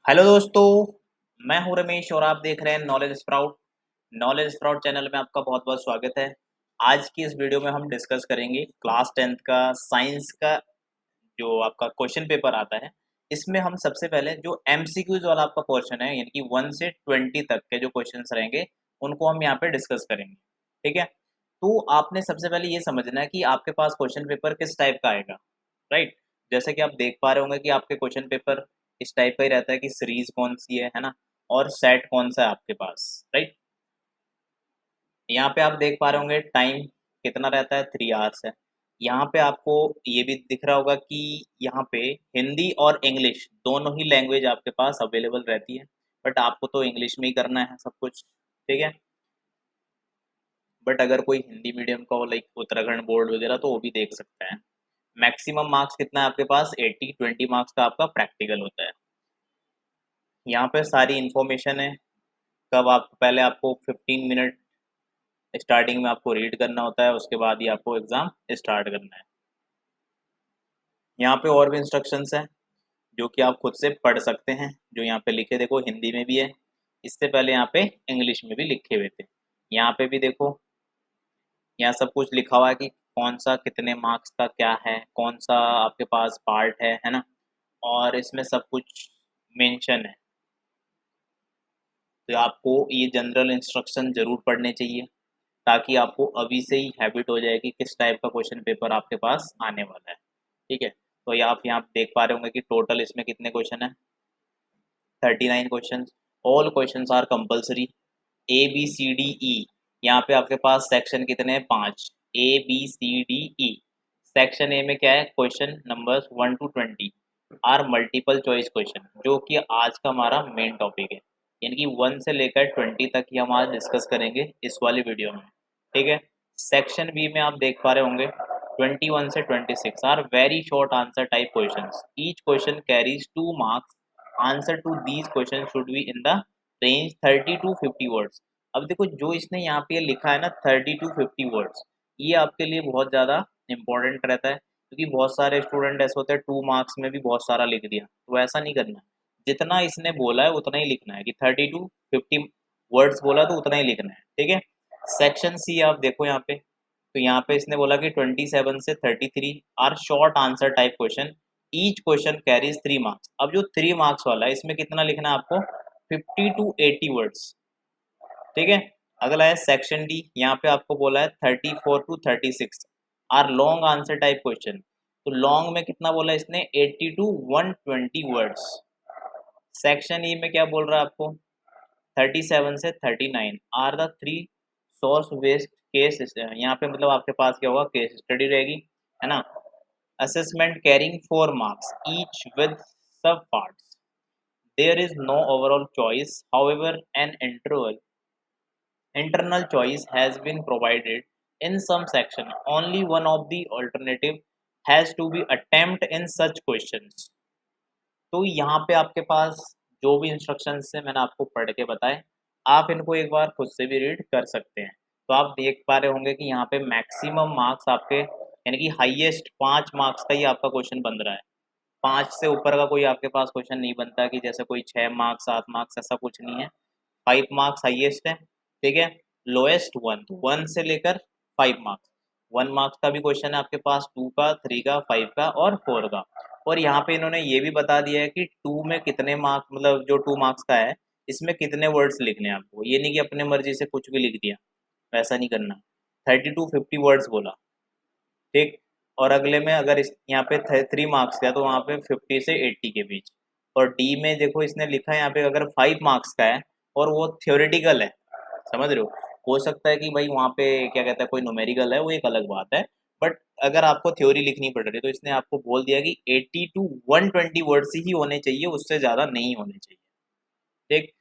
Hello दोस्तों, मैं हूं रमेश और आप देख रहे हैं knowledge sprout. Knowledge sprout channel में आपका बहुत बहुत स्वागत है। आज की इस वीडियो में हम डिस्कस करेंगे क्लास 10th का साइंस का जो आपका क्वेश्चन पेपर आता है। इसमें हम सबसे पहले जो एमसीक्यूज वाला आपका पोर्शन है, यानी कि 1 से 20 तक के जो क्वेश्चंस रहेंगे उनको हम यहाँ पे डिस्कस करेंगे। ठीक है, तो आपने सबसे पहले ये समझना है कि आपके पास क्वेश्चन पेपर किस टाइप का आएगा। राइट, जैसे कि आप देख पा रहे होंगे कि आपके क्वेश्चन पेपर इस टाइप का ही रहता है कि सीरीज कौन सी है ना, और सेट कौन सा है आपके पास। राइट, यहाँ पे आप देख पा रहे होंगे टाइम कितना रहता है, 3 आवर्स है। यहाँ पे आपको ये भी दिख रहा होगा कि यहाँ पे हिंदी और इंग्लिश दोनों ही लैंग्वेज आपके पास अवेलेबल रहती है, बट आपको तो इंग्लिश में ही करना है सब कुछ। ठीक है, बट अगर कोई हिंदी मीडियम का हो लाइक उत्तराखंड बोर्ड वगैरह तो वो भी देख सकता है। मैक्सिमम मार्क्स कितना है आपके पास, 80, 20 मार्क्स का आपका प्रैक्टिकल होता है। यहाँ पे सारी इन्फॉर्मेशन है। कब आप पहले आपको 15 मिनट स्टार्टिंग में आपको रीड करना होता है, उसके बाद ही आपको एग्ज़ाम स्टार्ट करना है। यहाँ पे और भी इंस्ट्रक्शंस हैं जो कि आप खुद से पढ़ सकते हैं। जो यहाँ पे लिखे देखो, हिंदी में भी है, इससे पहले यहाँ पे इंग्लिश में भी लिखे हुए थे। यहाँ पे भी देखो, यहाँ सब कुछ लिखा हुआ है कि कौन सा कितने मार्क्स का क्या है, कौन सा आपके पास पार्ट है ना, और इसमें सब कुछ मेंशन है। तो आपको ये जनरल इंस्ट्रक्शन ज़रूर पढ़ने चाहिए ताकि आपको अभी से ही हैबिट हो जाए कि किस टाइप का क्वेश्चन पेपर आपके पास आने वाला है। ठीक है, तो ये आप यहाँ देख पा रहे होंगे कि टोटल इसमें कितने क्वेश्चन हैं, 39 question. All question are compulsory. A B C D E, यहाँ पे आपके पास सेक्शन कितने हैं, 5। A B C D E, section A में क्या है, question number 1 to 20 are multiple choice question, जो कि आज का हमारा मेन टॉपिक है। यानी कि 1 से लेकर 20 तक ही हम आज डिस्कस करेंगे इस वाली वीडियो में। ठीक है, सेक्शन बी में आप देख पा रहे होंगे 21 से 26 are very short answer type questions. Each question carries 2 marks. Answer to these question should be in the range 30 to 50 words. अब देखो जो इसने यहाँ पे लिखा है ना 30 to 50 वर्ड्स, ये आपके लिए बहुत ज़्यादा इंपॉर्टेंट रहता है, क्योंकि बहुत सारे स्टूडेंट ऐसे होते हैं 2 मार्क्स में भी बहुत सारा लिख दिया, तो ऐसा नहीं करना है। जितना इसने बोला है उतना ही लिखना है, कि 30 to 50 वर्ड्स बोला तो उतना ही लिखना है। ठीक है, सेक्शन सी आप देखो यहाँ पे, तो यहाँ पे इसने बोला कि 27 से 33 are short answer type question. Each question carries 3 marks. अब जो 3 मार्क्स वाला है इसमें कितना लिखना है आपको, 50 to 80 वर्ड्स। ठीक है, अगला है सेक्शन डी, यहाँ पे आपको बोला है 34 to 36 are long answer type question. तो लॉन्ग में कितना बोला है इसने, 80 to 120 वर्ड्स। सेक्शन ई में क्या बोल रहा है आपको, 37 से 39 are the 3 source based case. यहाँ पे मतलब आपके पास क्या होगा, केस स्टडी रहेगी, है ना। Assessment carrying 4 marks each with sub parts. There is no overall choice, however an interval internal choice has been provided in some section. Only one of the alternative has to be attempt in such questions. तो यहाँ पे आपके पास जो भी instructions है मैंने आपको पढ़ के बताए, आप इनको एक बार खुद से भी रीड कर सकते हैं। तो आप देख पा रहे होंगे कि यहाँ पे मैक्सिमम मार्क्स आपके, यानी कि हाईएस्ट 5 मार्क्स का ही आपका क्वेश्चन बन रहा है। 5 से ऊपर का कोई आपके पास क्वेश्चन नहीं बनता, कि जैसे कोई 6 मार्क्स 7 मार्क्स, ऐसा कुछ नहीं है। 5 मार्क्स हाईएस्ट है। ठीक है, लोएस्ट 1, तो 1 से लेकर 5 मार्क्स। 1 मार्क्स का भी क्वेश्चन है आपके पास, 2 का, 3 का, 5 का और 4 का। और यहाँ पे इन्होंने ये भी बता दिया है कि 2 में कितने मार्क्स, मतलब जो 2 मार्क्स का है इसमें कितने वर्ड्स लिखने हैं आपको। ये नहीं कि अपने मर्जी से कुछ भी लिख दिया, वैसा नहीं करना। 30 to 50 वर्ड्स बोला। ठीक, और अगले में अगर इस यहाँ पे 3 मार्क्स का है तो वहाँ पे 50 से 80 के बीच। और डी में देखो इसने लिखा है यहाँ पे अगर 5 मार्क्स का है और वो थ्योरेटिकल है, समझ रहे हो सकता है कि भाई वहाँ पे क्या कहता है कोई न्यूमेरिकल है, वो एक अलग बात है। बट अगर आपको थ्योरी लिखनी पड़ रही है तो इसने आपको बोल दिया कि 80 to 120 वर्ड्स ही होने चाहिए, उससे ज़्यादा नहीं होने चाहिए। ठीक,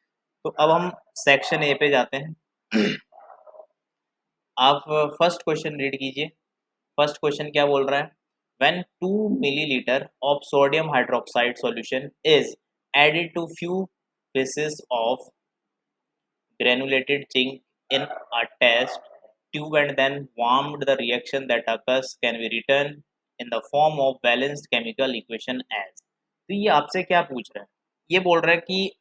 तो अब हम सेक्शन ए पे जाते हैं। आप फर्स्ट क्वेश्चन रीड कीजिए। फर्स्ट क्वेश्चन क्या बोल रहा है, when 2 millilitre of sodium hydroxide solution is added to few pieces of granulated zinc in a test tube and then warmed, the reaction that occurs can be written in the form of balanced chemical equation as। तो ये आपसे क्या पूछ रहा है, ये बोल रहा है कि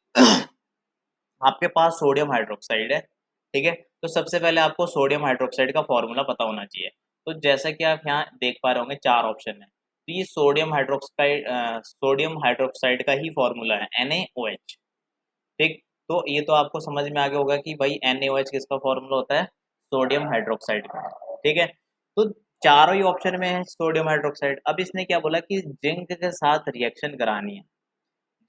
आपके पास सोडियम हाइड्रोक्साइड है, ठीक है? तो सबसे पहले आपको सोडियम हाइड्रोक्साइड का फ़ॉर्मूला पता होना चाहिए। तो जैसा कि आप यहाँ देख पा रहे होंगे 4 ऑप्शन हैं। तो ये सोडियम हाइड्रोक्साइड का ही फ़ॉर्मूला है NaOH, ठीक? तो ये तो आपको समझ में आ गया होगा कि भाई NaOH किसका फ़ॉर्मूला होता है? सोडियम हाइड्रोक्साइड का, ठीक है? तो चारों ही ऑप्शन में है सोडियम हाइड्रोक्साइड। अब इसने क्या बोला कि जिंक के साथ रिएक्शन करानी है।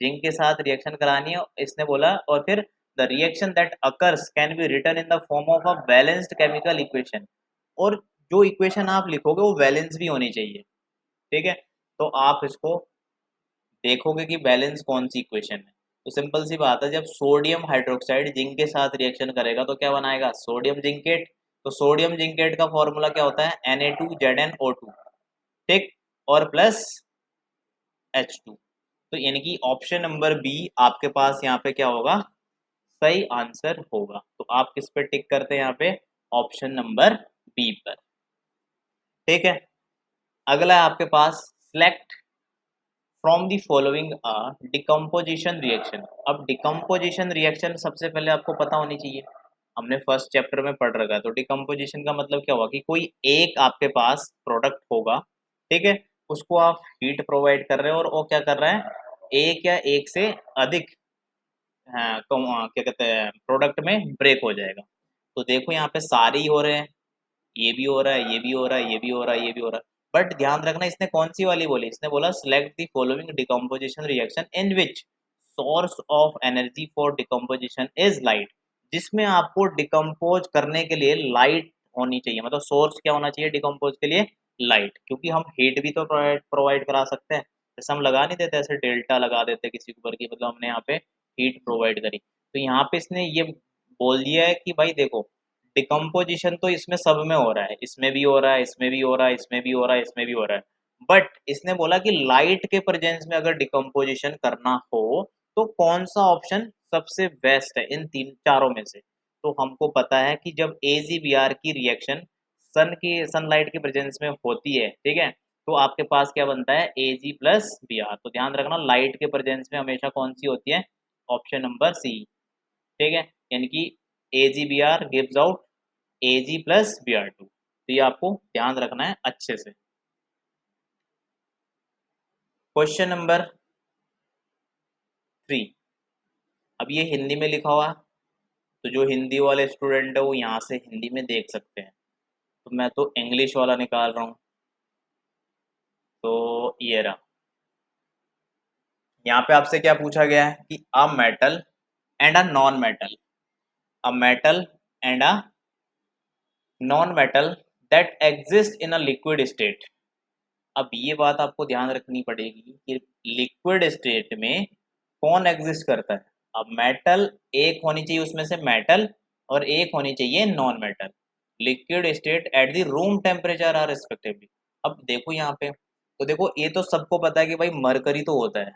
जिंक के साथ रिएक्शन करानी है इसने बोला, और फिर the reaction that occurs can be written in the form of a balanced chemical equation, और जो इक्वेशन आप लिखोगे वो बैलेंस भी होनी चाहिए, ठीक है? तो आप इसको देखोगे कि बैलेंस कौन सी इक्वेशन है। तो सिंपल सी बात है, जब सोडियम हाइड्रोक्साइड जिंक के साथ रिएक्शन करेगा तो क्या बनाएगा? Sodium zincate. तो सोडियम जिंकेट का फॉर्मूला क्या होता है? Na2ZnO2, ठीक, और प्लस H2। तो यानी कि ऑप्शन नंबर बी आपके पास यहाँ पे क्या होगा? सही आंसर होगा। तो आप किस पे टिक करते हैं यहाँ पे? ऑप्शन नंबर बी पर, ठीक है? अगला है आपके पास select from the following decomposition reaction. अब डिकम्पोजिशन रिएक्शन सबसे पहले आपको पता होनी चाहिए, हमने फर्स्ट चैप्टर में पढ़ रखा है। तो डिकम्पोजिशन का मतलब क्या हुआ कि कोई एक आपके पास प्रोडक्ट होगा, ठीक है? उसको आप हीट प्रोवाइड कर रहे हो और वो क्या कर रहा है? एक या एक से अधिक, हाँ, क्या कहते हैं, प्रोडक्ट में ब्रेक हो जाएगा। तो देखो यहाँ पे सारे ही हो रहे हैं, ये भी हो रहा है, ये भी हो रहा है, ये भी हो रहा है, ये भी हो रहा है। बट ध्यान रखना इसने कौन सी वाली बोली? इसने बोला select the following decomposition reaction in which source of energy for decomposition is light, जिसमें आपको डिकम्पोज करने के लिए लाइट होनी चाहिए। मतलब सोर्स क्या होना चाहिए डिकम्पोज के लिए? लाइट, क्योंकि हम हीट भी तो प्रोवाइड करा सकते हैं। जैसे हम लगा नहीं देते ऐसे डेल्टा लगा देते किसी ऊपर की, मतलब हमने यहाँ पे हीट प्रोवाइड करी। तो यहाँ पे इसने ये बोल दिया है कि भाई देखो, डिकम्पोजिशन तो इसमें सब में हो रहा है, इसमें भी हो रहा है, इसमें भी हो रहा है, इसमें भी हो रहा है, इसमें भी हो रहा है। बट इसने बोला कि लाइट के प्रेजेंस में अगर डिकम्पोजिशन करना हो तो कौन सा ऑप्शन सबसे बेस्ट है इन तीन चारों में से? तो हमको पता है कि जब AgBr की रिएक्शन सनलाइट के प्रेजेंस में होती है, ठीक है, तो आपके पास क्या बनता है? Ag+Br। तो ध्यान रखना लाइट के प्रेजेंस में हमेशा कौन सी होती है? ऑप्शन नंबर सी, ठीक है? यानी कि AgBr गिव्स आउट Ag+Br2। तो ये आपको ध्यान रखना है अच्छे से। Question number 3। अब ये हिंदी में लिखा हुआ है, तो जो हिंदी वाले स्टूडेंट है वो यहाँ से हिंदी में देख सकते हैं। तो मैं तो इंग्लिश वाला निकाल रहा हूँ। तो ये रहा, यहाँ पे आपसे क्या पूछा गया है कि a metal and a non metal, a metal and a non metal that exist in a liquid state. अब ये बात आपको ध्यान रखनी पड़ेगी कि लिक्विड स्टेट में कौन एग्जिस्ट करता है। अब मेटल एक होनी चाहिए, उसमें से मेटल, और एक होनी चाहिए non metal. Liquid state at the room temperature are respectively. अब देखो यहाँ पे, तो देखो ये तो सबको पता है कि भाई मरकरी तो होता है,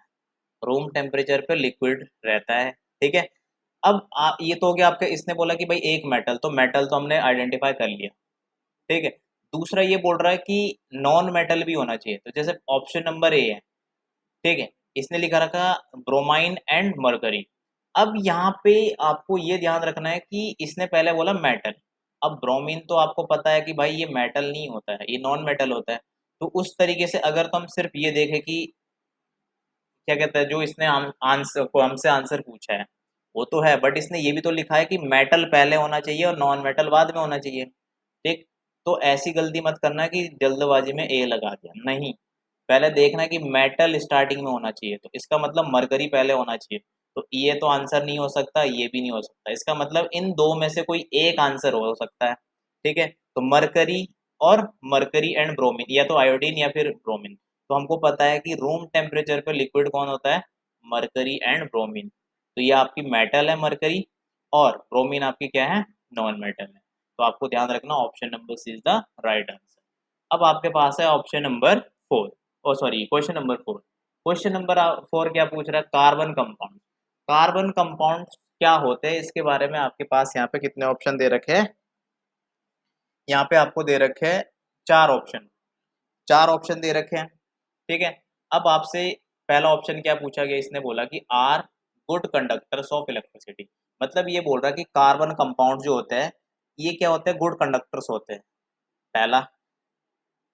रूम टेम्परेचर पे लिक्विड रहता है, ठीक है? अब ये तो हो गया आपका, इसने बोला कि भाई एक मेटल, तो मेटल तो हमने आइडेंटिफाई कर लिया, ठीक है? दूसरा ये बोल रहा है कि नॉन मेटल भी होना चाहिए, तो जैसे ऑप्शन नंबर ए है, ठीक है, इसने लिखा रखा ब्रोमाइन एंड मरकरी। अब यहाँ पे आपको ये ध्यान रखना है कि इसने पहले बोला मेटल। अब ब्रोमीन तो आपको पता है कि भाई ये मेटल नहीं होता है, ये नॉन मेटल होता है। तो उस तरीके से अगर तो हम सिर्फ ये देखें कि क्या कहता है, जो इसने आंसर को हमसे आंसर पूछा है वो तो है, बट इसने ये भी तो लिखा है कि मेटल पहले होना चाहिए और नॉन मेटल बाद में होना चाहिए, ठीक? तो ऐसी गलती मत करना कि जल्दबाजी में ए लगा दिया, नहीं। पहले देखना कि मेटल स्टार्टिंग में होना चाहिए, तो इसका मतलब मरकरी पहले होना चाहिए। तो ये तो आंसर नहीं हो सकता, ये भी नहीं हो सकता, इसका मतलब इन दो में से कोई एक आंसर हो सकता है, ठीक है? तो मरकरी और मरकरी एंड ब्रोमीन, या तो आयोडीन या फिर ब्रोमीन। तो हमको पता है कि रूम टेम्परेचर पे लिक्विड कौन होता है? Mercury and bromine. तो ये आपकी मेटल है मरकरी, और ब्रोमीन आपकी क्या है? नॉन मेटल है। तो आपको ध्यान रखना option number C is the right answer. अब आपके पास है option number 4, oh sorry, question number 4। Question number 4 क्या पूछ रहा है? Carbon compound. कार्बन कंपाउंड क्या होते हैं इसके बारे में आपके पास यहाँ पे कितने ऑप्शन दे रखे हैं? यहाँ पे आपको दे रखे हैं 4 ऑप्शन, 4 ऑप्शन दे रखे हैं, ठीक है? अब आपसे पहला ऑप्शन क्या पूछा गया, इसने बोला कि are good conductors of electricity, मतलब ये बोल रहा है कि कार्बन कंपाउंड जो होते हैं ये क्या होते हैं, गुड कंडक्टर्स होते हैं, पहला।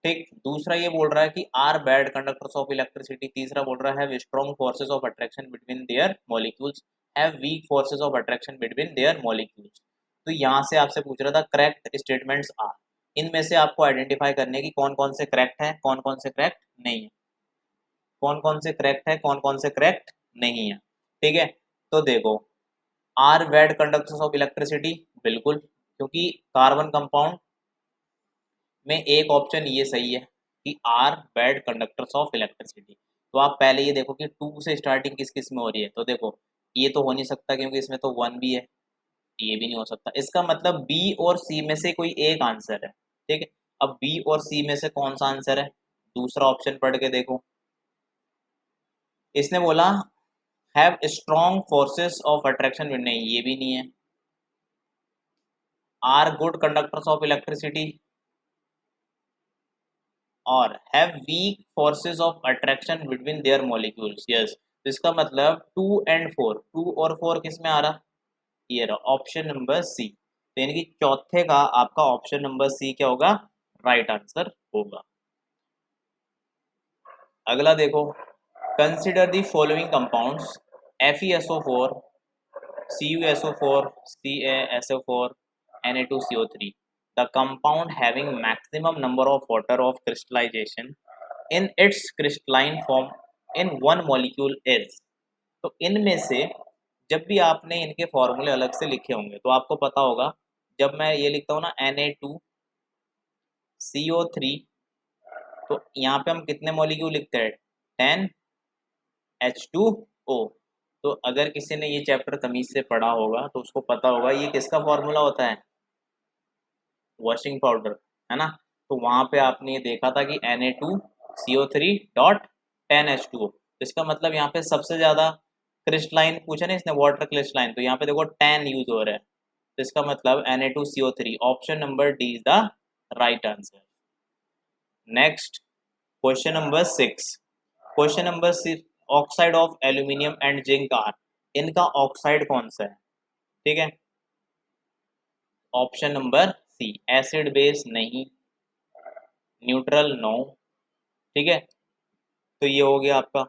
ठीक, दूसरा ये बोल रहा है कि are bad conductors of electricity, तीसरा बोल रहा है have strong forces of attraction between their molecules, have weak forces of attraction between their molecules. तो यहाँ से आपसे पूछ रहा था करेक्ट स्टेटमेंट्स आर, इनमें से आपको आइडेंटिफाई करने की कौन कौन से करेक्ट है, कौन कौन से करेक्ट नहीं है, कौन कौन से करेक्ट है, कौन कौन से करेक्ट नहीं है। ठीक है, तो देखो, are bad conductors of electricity, बिल्कुल, क्योंकि कार्बन कंपाउंड में एक ऑप्शन ये सही है कि are bad conductors of electricity. तो आप पहले ये देखो कि टू से स्टार्टिंग किस किस में हो रही है, तो देखो ये तो हो नहीं सकता क्योंकि इसमें तो वन भी है, ये भी नहीं हो सकता, इसका मतलब बी और सी में से कोई एक आंसर है। ठीक है, अब बी और सी में से कौन सा आंसर है, दूसरा ऑप्शन पढ़ के देखो, इसने बोला have strong forces of attraction, नहीं ये भी नहीं है, are good conductors of electricity और have weak forces of attraction between their molecules, yes. तो इसका मतलब टू एंड फोर, टू और फोर किस में आ रहा, ये रहा ऑप्शन नंबर सी। तो यानी कि चौथे का आपका ऑप्शन नंबर सी क्या होगा, राइट आंसर होगा। अगला देखो, consider the following compounds FeSO4, CuSO4, CaSO4, Na2CO3, the compound having maximum number of water of crystallization in its crystalline form in one molecule is। तो इनमें से जब भी आपने इनके फॉर्मूले अलग से लिखे होंगे तो आपको पता होगा, जब मैं ये लिखता हूँ ना Na2CO3, तो यहाँ पे हम कितने मॉलिक्यूल लिखते हैं, 10H2O। तो अगर किसी ने ये चैप्टर तमीज से पढ़ा होगा तो उसको पता होगा ये किसका फॉर्मूला होता है, वॉशिंग पाउडर, है ना। तो वहां पे आपने ये देखा था कि Na2CO3 डॉट 10H2O, इसका मतलब यहाँ पे सबसे ज्यादा क्रिस्टलाइन पूछा ना इसने, वाटर क्रिस्टलाइन, तो यहाँ पे देखो 10 यूज हो रहा है, तो इसका मतलब Na2CO3, option number D is the right answer. Next, question number 6, question number 6, oxide of aluminium and zinc are, इनका ऑक्साइड कौन सा है। ठीक है, option number C, acid base नहीं, न्यूट्रल नो। ठीक है, तो ये हो गया आपका।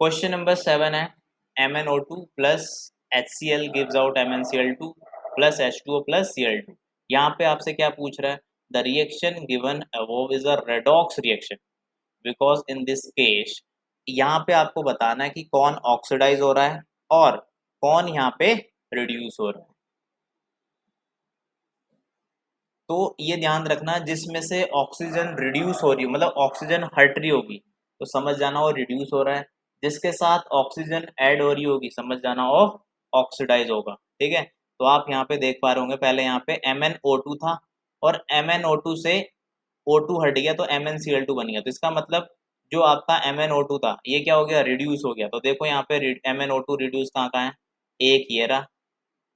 क्वेश्चन नंबर 7 है, MnO2 plus HCl gives out MnCl2 plus H2O plus Cl2। यहाँ पे आपसे क्या पूछ रहा है, the reaction given above is a redox reaction because in this case, यहाँ पे आपको बताना है कि कौन ऑक्सीडाइज हो रहा है और कौन यहाँ पे रिड्यूस हो रहा है। तो ये ध्यान रखना, जिसमें से ऑक्सीजन रिड्यूस हो रही हो, मतलब ऑक्सीजन हट रही होगी तो समझ जाना वो रिड्यूस हो रहा है, जिसके साथ ऑक्सीजन ऐड हो रही होगी समझ जाना वो ऑक्सीडाइज होगा। ठीक है, तो आप यहाँ पे देख पा रहे होंगे, पहले यहाँ पे MnO2 था और MnO2 से O2 हट गया तो MnCl2 बन गया, तो इसका मतलब जो आपका MnO2 था ये क्या हो गया, रिड्यूस हो गया। तो देखो यहाँ पे MnO2 रिड्यूस कहाँ कहाँ है, एक ये रहा,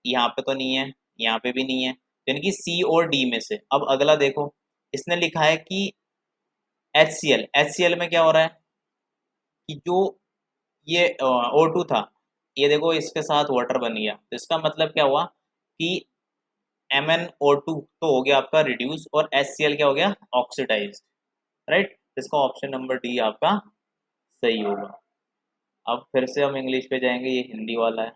यहाँ पे तो नहीं है, यहाँ पे भी नहीं है, यानी कि सी और डी में से। अब अगला देखो, इसने लिखा है कि HCl में क्या हो रहा है कि जो ये O2 था, ये देखो इसके साथ वाटर बन गया, तो इसका मतलब क्या हुआ कि MnO2 तो हो गया आपका रिड्यूस और HCl क्या हो गया, ऑक्सीडाइज। राइट, इसका ऑप्शन नंबर डी आपका सही होगा। अब फिर से हम इंग्लिश पे जाएंगे, ये हिंदी वाला है।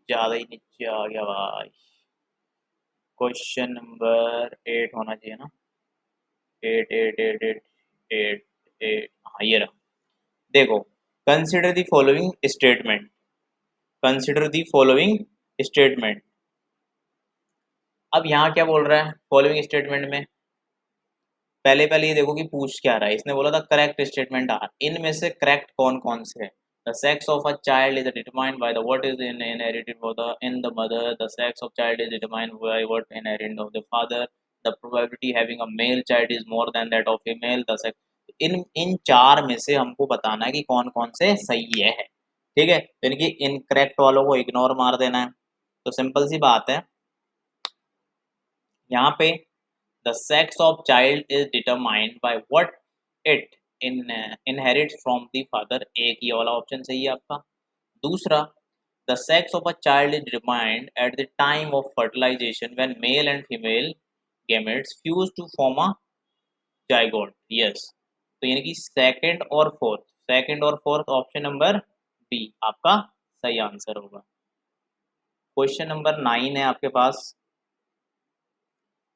ज्यादा ही नीचे आ गया भाई, क्वेश्चन नंबर 8 होना चाहिए ना, 8 8 8 8 8 8, हाँ ये रहा। देखो, consider the following statement, consider the following statement. अब यहाँ क्या बोल रहा है फॉलोइंग स्टेटमेंट में, पहले पहले ये देखो कि पूछ क्या रहा है, इसने बोला था करेक्ट स्टेटमेंट आर, इनमें से करेक्ट कौन कौन से है। The sex of a child is determined by the what is inherited in the mother, the sex of child is determined by what inherited of the father, the probability having a male child is more than that of female, the sex. इन इन चार में से हमको बताना है कि कौन कौन से सही है। ठीक है, यानी कि इनकरेक्ट वालों को इग्नोर मार देना है। तो सिंपल सी बात है, यहाँ पे the sex of child is determined by what it inherits from the father, एक ये वाला ऑप्शन सही है आपका। दूसरा, the sex of a child is determined at the time of fertilization when male and female gametes fuse to form a zygote, yes. तो यानी कि सेकंड और फोर्थ ऑप्शन नंबर बी आपका सही आंसर होगा। क्वेश्चन नंबर 9 है आपके पास,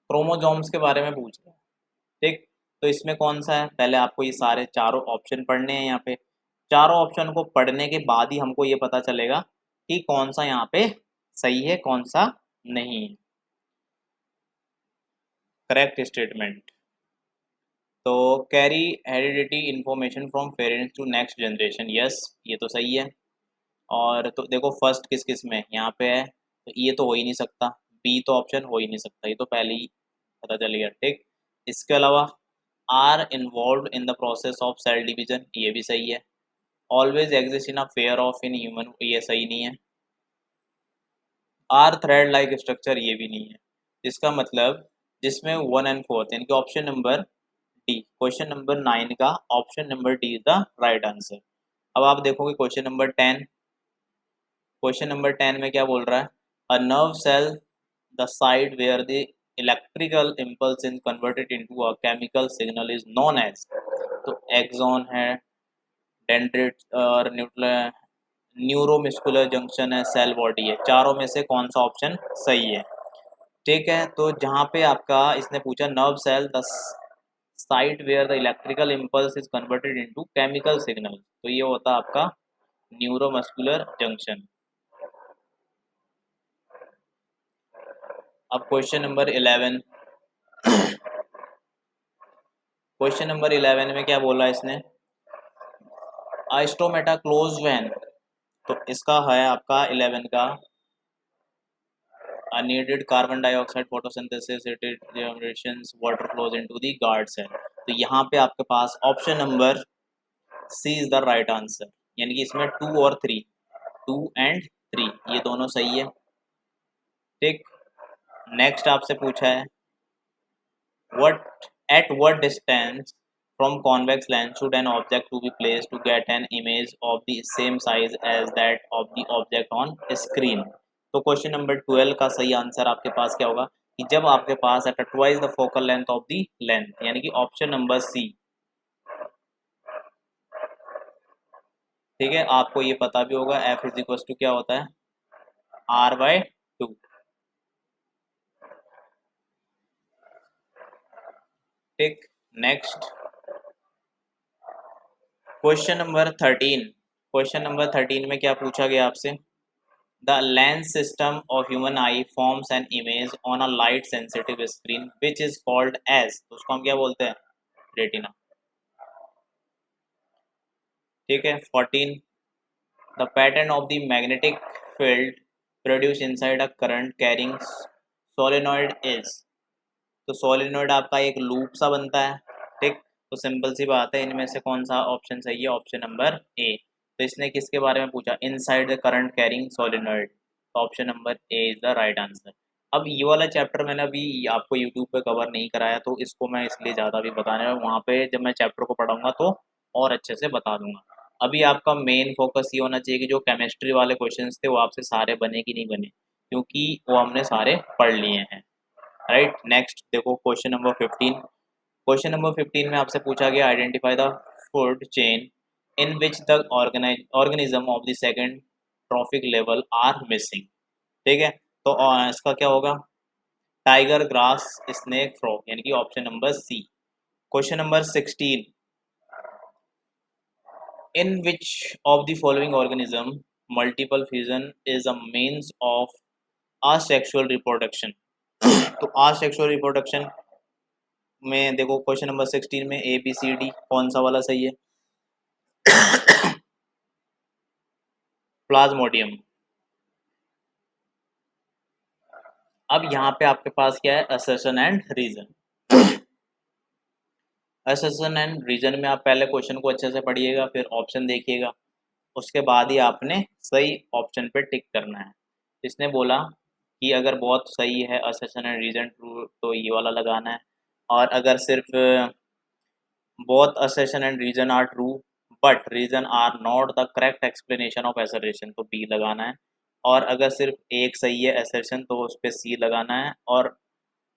chromosomes के बारे में पूछ रहे हैं। ठीक, तो इसमें कौन सा है, पहले आपको ये सारे चारों ऑप्शन पढ़ने हैं। यहाँ पे चारों ऑप्शन को पढ़ने के बाद ही हमको ये पता चलेगा कि कौन सा यहाँ पे सही है, कौन सा नहीं है। करेक्ट स्टेटमेंट, तो carry heredity information from parents to next generation, yes ये तो सही है। और तो देखो फर्स्ट किस किस में यहाँ पे है, तो ये तो हो ही नहीं सकता, बी तो ऑप्शन हो ही नहीं सकता, ये तो पहले ही पता चल गया। ठीक, इसके अलावा are involve in the process of cell division, ये भी सही है। Always exist in a pair of in human, ये सही नहीं है। आर थ्रेड लाइक स्ट्रक्चर, ये भी नहीं है। इसका मतलब जिसमें 1 और 4 यानी कि option number D, question number 9 का option number D is the right answer. अब आप देखोगे क्वेश्चन नंबर 10, क्वेश्चन नंबर 10 में क्या बोल रहा है, a nerve cell the side where the electrical impulse is converted into a chemical signal is known as, तो एक्सॉन है, डेंड्रिट और न्यूरोमस्कुलर जंक्शन है, सेल बॉडी है, चारों में से कौन सा ऑप्शन सही है। ठीक है, तो जहाँ पे आपका इसने पूछा nerve cell the site where the electrical impulse is converted into chemical signal, तो ये होता है आपका न्यूरोमस्कुलर जंक्शन। अब क्वेश्चन नंबर 11, क्वेश्चन नंबर 11 में क्या बोला इसने, आइस्टोमेटा क्लोज वैन, तो इसका है आपका 11 का unneeded carbon dioxide photosynthesis it generations water flows into the guard cell, तो यहाँ पे आपके पास option number C is the right answer, यानी कि इसमें 2 और 3 ये दोनों सही है। ठीक, नेक्स्ट आपसे पूछा है what distance from convex lens should an object to be placed to get an image of the same size as that of the object on screen, तो क्वेश्चन नंबर 12 का सही आंसर आपके पास क्या होगा कि जब आपके पास at twice the focal length of the length, यानी कि ऑप्शन नंबर सी। ठीक है, आपको ये पता भी होगा एफ इज इक्वल टू क्या होता है, R/2। ठीक, next question number 13, question number 13 में क्या पूछा गया आपसे, the lens system of human eye forms an image on a light sensitive screen which is called as, तो उसको हम क्या बोलते हैं, रेटिना। ठीक है, 14, the pattern of the magnetic field produce inside a current carrying solenoid is, तो solenoid आपका एक लूप सा बनता है। ठीक, तो सिंपल सी बात है, इनमें से कौन सा ऑप्शन सही है, ऑप्शन नंबर ए। तो इसने किसके बारे में पूछा, inside the current carrying solenoid, तो option number A is the right answer. अब ये वाला चैप्टर मैंने अभी आपको यूट्यूब पे कवर नहीं कराया, तो इसको मैं इसलिए ज़्यादा भी बताने में, वहाँ पे जब मैं चैप्टर को पढ़ाऊँगा तो और अच्छे से बता दूंगा। अभी आपका मेन फोकस ये होना चाहिए कि जो केमिस्ट्री वाले क्वेश्चंस थे वो आपसे सारे बने कि नहीं बने, क्योंकि वो हमने सारे पढ़ लिए हैं। राइट, नेक्स्ट देखो क्वेश्चन नंबर 15, क्वेश्चन नंबर 15 में आपसे पूछा गया identify the food chain in which the organism of the second trophic level are missing. ठीक है, तो इसका क्या होगा, टाइगर, ग्रास, स्नेक, फ्रॉग, यानी कि option number C. Question number 16, in which of the following organism multiple fusion is a means of asexual reproduction, तो asexual reproduction में देखो क्वेश्चन नंबर 16 में ए बी सी डी कौन सा वाला सही है, प्लाज्मोडियम। अब यहाँ पे आपके पास क्या है, assertion and reason. Assertion and reason में आप पहले क्वेश्चन को अच्छे से पढ़िएगा, फिर ऑप्शन देखिएगा, उसके बाद ही आपने सही ऑप्शन पे टिक करना है। इसने बोला कि अगर बहुत सही है असर्शन एंड रीजन ट्रू तो ये वाला लगाना है, और अगर सिर्फ both assertion and reason are true but reason are not the correct explanation of assertion तो बी लगाना है, और अगर सिर्फ एक सही है assertion तो उस पे सी लगाना है, और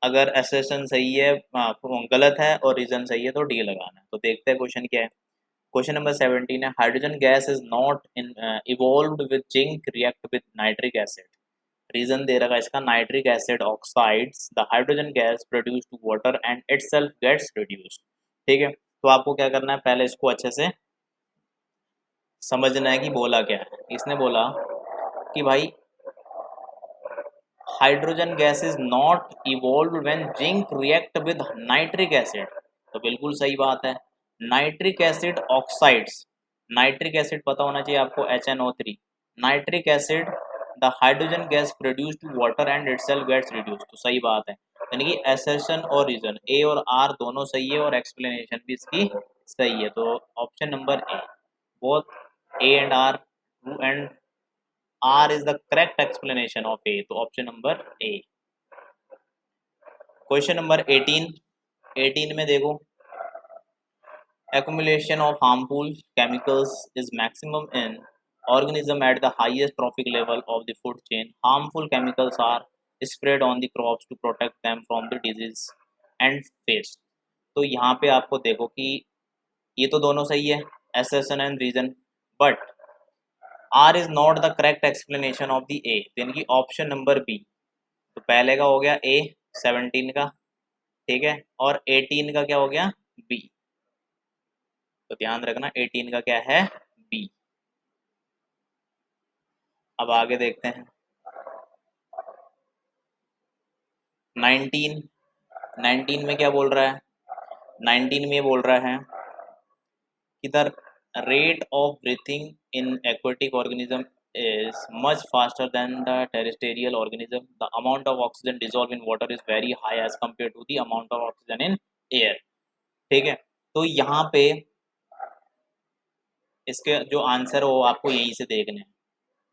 अगर assertion सही है गलत है और रीजन सही है तो डी लगाना है। तो देखते हैं क्वेश्चन क्या है। क्वेश्चन नंबर 17 है, hydrogen gas is not in involved with zinc react with nitric acid. Reason दे रखा है इसका, nitric acid oxides the hydrogen gas produce to water and itself gets reduced. ठीक है, तो आपको क्या करना है, पहले इसको अच्छे से समझना है कि बोला क्या है। इसने बोला कि भाई hydrogen gas is not evolve when zinc react with nitric acid, तो बिल्कुल सही बात है। Nitric acid oxides, nitric acid पता होना चाहिए आपको HNO3, nitric acid the hydrogen gas produce to water and itself gets reduce, तो सही बात है। यानी कि एसर्शन और रीजन ए और आर दोनों सही है और एक्सप्लेनेशन भी इसकी सही है, तो option number A, both A and R true and R is the correct explanation of A, तो ऑप्शन नंबर A। क्वेश्चन नंबर 18, 18 में देखो, accumulation of harmful chemicals is maximum in organism at the highest trophic level of the food chain. Harmful chemicals are spread on the crops to protect them from the disease and pests। तो यहाँ पे आपको देखो कि ये तो दोनों सही है, assertion and reason, but R is not the correct explanation of the A, यानी कि ऑप्शन नंबर बी। तो पहले का हो गया ए 17 का, ठीक है, और 18 का क्या हो गया, बी। तो ध्यान रखना 18 का क्या है, बी। अब आगे देखते हैं 19, 19 में क्या बोल रहा है, 19 में बोल रहा है कि the rate of breathing in aquatic organism is much faster than the terrestrial organism. The amount of oxygen dissolved in water is very high as compared to the amount of oxygen in air। ठीक है, तो यहाँ पे इसके जो answer हो आपको यहीं से देखने हैं।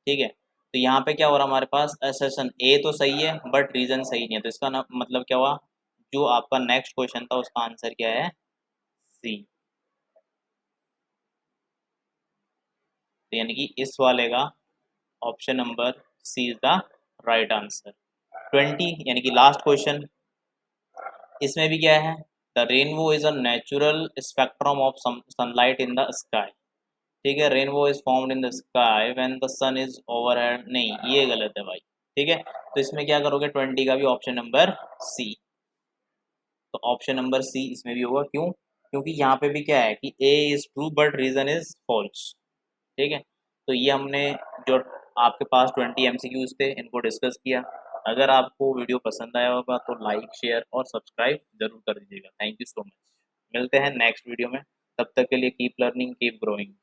ठीक है, तो यहाँ पे क्या हो रहा है हमारे पास, असर्शन ए तो सही है बट रीजन सही नहीं है, तो इसका ना मतलब क्या हुआ, जो आपका नेक्स्ट क्वेश्चन था उसका आंसर क्या है, सी। तो यानी कि इस वाले का option number C is the right answer. 20 यानी कि लास्ट क्वेश्चन, इसमें भी क्या है, the rainbow is a natural spectrum of sunlight in the sky. ठीक है, rainbow is formed in the sky when the sun is overhead, नहीं ये गलत है भाई। ठीक है, तो इसमें क्या करोगे, 20 का भी ऑप्शन नंबर सी, तो ऑप्शन नंबर सी इसमें भी होगा, क्यों, क्योंकि यहाँ पे भी क्या है कि A is true but reason is false. ठीक है, तो ये हमने जो आपके पास 20 MCQs थे इनको डिस्कस किया। अगर आपको वीडियो पसंद आया होगा तो लाइक शेयर और सब्सक्राइब जरूर कर दीजिएगा। थैंक यू सो मच, मिलते हैं नेक्स्ट वीडियो में, तब तक के लिए कीप लर्निंग कीप ग्रोइंग।